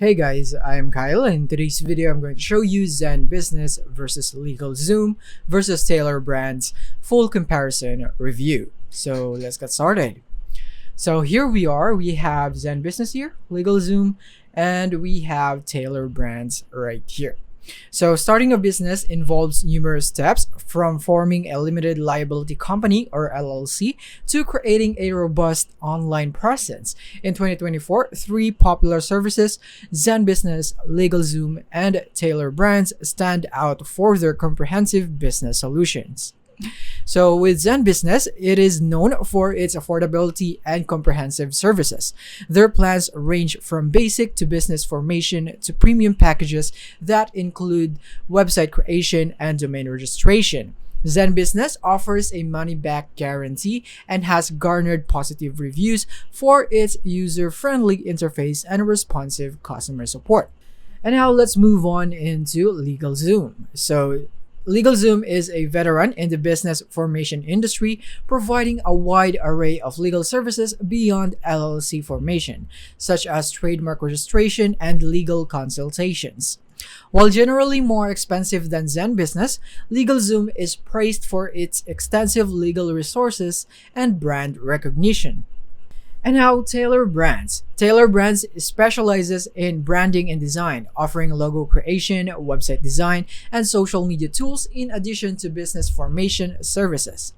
Hey guys, I'm Kyle. In today's video, I'm going to show you ZenBusiness versus LegalZoom versus Tailor Brands full comparison review. So let's get started. So here we are. We have ZenBusiness here, LegalZoom, and we have Tailor Brands right here. So starting a business involves numerous steps, from forming a limited liability company or LLC to creating a robust online presence. In 2024, three popular services, ZenBusiness, LegalZoom, and Tailor Brands, stand out for their comprehensive business solutions. So with ZenBusiness, it is known for its affordability and comprehensive services. Their plans range from basic to business formation to premium packages that include website creation and domain registration. ZenBusiness offers a money-back guarantee and has garnered positive reviews for its user-friendly interface and responsive customer support. And now let's move on into LegalZoom. So LegalZoom is a veteran in the business formation industry, providing a wide array of legal services beyond LLC formation, such as trademark registration and legal consultations. While generally more expensive than ZenBusiness, LegalZoom is praised for its extensive legal resources and brand recognition. And now Tailor Brands. Tailor Brands specializes in branding and design, offering logo creation, website design, and social media tools in addition to business formation services.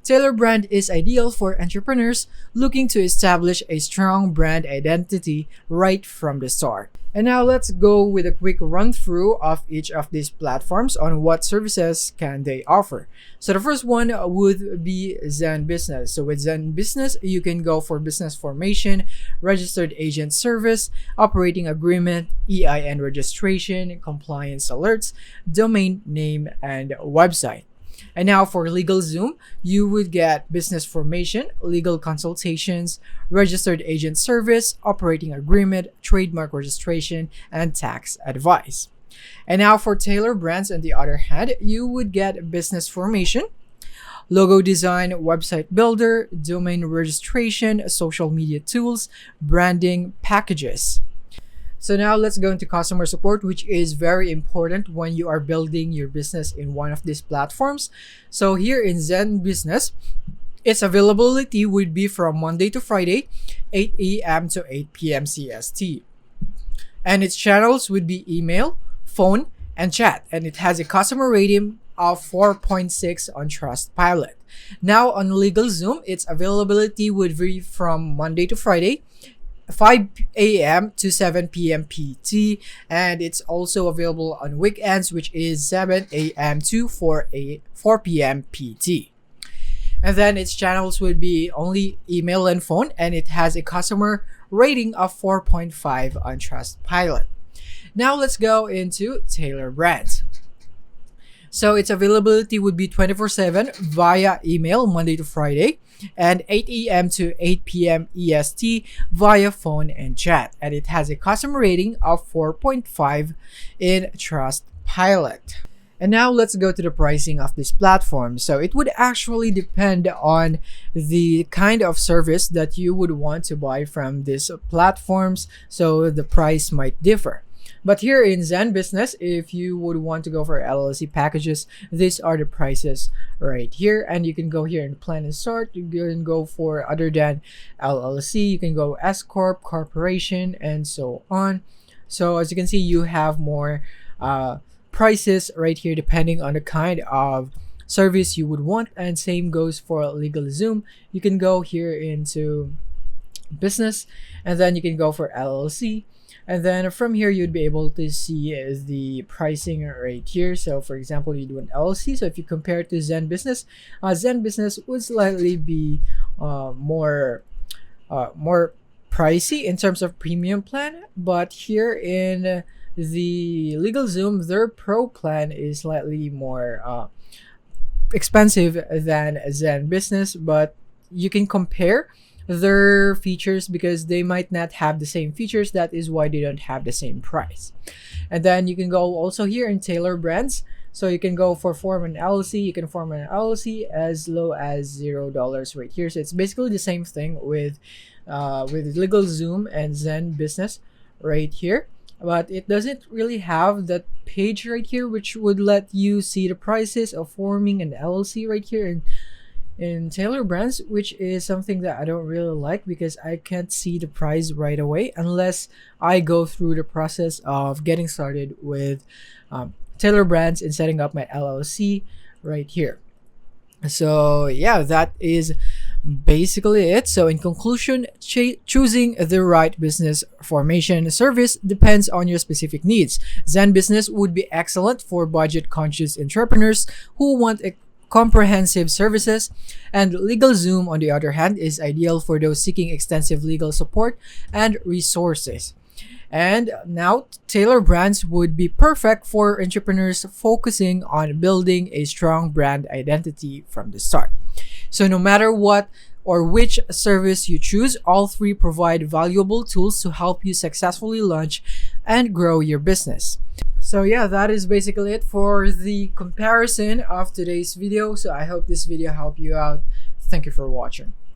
Tailor Brand is ideal for entrepreneurs looking to establish a strong brand identity right from the start. And now let's go with a quick run through of each of these platforms on what services can they offer. So the first one would be ZenBusiness. So with ZenBusiness, you can go for business formation, registered agent service, operating agreement, EIN registration, compliance alerts, domain name, and website. And now for LegalZoom, you would get business formation, legal consultations, registered agent service, operating agreement, trademark registration, and tax advice. And now for Tailor Brands, on the other hand, you would get business formation, logo design, website builder, domain registration, social media tools, branding packages. So now let's go into customer support, which is very important when you are building your business in one of these platforms. So here in ZenBusiness, its availability would be from Monday to Friday, 8 a.m. to 8 p.m. CST. And its channels would be email, phone, and chat. And it has a customer rating of 4.6 on Trustpilot. Now on LegalZoom, its availability would be from Monday to Friday, 5 a.m. to 7 p.m. PT, and it's also available on weekends, which is 7 a.m. to 4 p.m. PT. And then its channels would be only email and phone, and it has a customer rating of 4.5 on Trustpilot. Now let's go into Tailor Brands. So its availability would be 24/7 via email Monday to Friday, and 8 a.m. to 8 p.m. EST via phone and chat. And it has a customer rating of 4.5 in Trustpilot. And now let's go to the pricing of this platform. So it would actually depend on the kind of service that you would want to buy from these platforms. So the price might differ. But here in ZenBusiness, if you would want to go for LLC packages, these are the prices right here. And you can go here and plan and start. You can go for other than LLC. You can go S Corp, Corporation, and so on. So as you can see, you have more prices right here depending on the kind of service you would want. And same goes for LegalZoom. You can go here into business, and then you can go for LLC. And then from here, you'd be able to see the pricing right here. So for example, you do an LLC. So if you compare it to ZenBusiness, ZenBusiness would slightly be more pricey in terms of premium plan. But here in the LegalZoom, their pro plan is slightly more expensive than ZenBusiness. But you can compare their features because they might not have the same features. That is why they don't have the same price. And then you can go also here in Tailor Brands. So you can go for form an LLC. You can form an LLC as low as $0 right here. So it's basically the same thing with LegalZoom and ZenBusiness right here. but it doesn't really have that page right here which would let you see the prices of forming an LLC right here in Tailor Brands, which is something that I don't really like because I can't see the price right away unless I go through the process of getting started with Tailor Brands and setting up my LLC right here. So yeah, that is basically it. So in conclusion, choosing the right business formation service depends on your specific needs. ZenBusiness would be excellent for budget-conscious entrepreneurs who want a comprehensive services, and LegalZoom, on the other hand, is ideal for those seeking extensive legal support and resources. And now, Tailor Brands would be perfect for entrepreneurs focusing on building a strong brand identity from the start. So no matter what or which service you choose, all three provide valuable tools to help you successfully launch and grow your business. So yeah, that is basically it for the comparison of today's video. So I hope this video helped you out. Thank you for watching.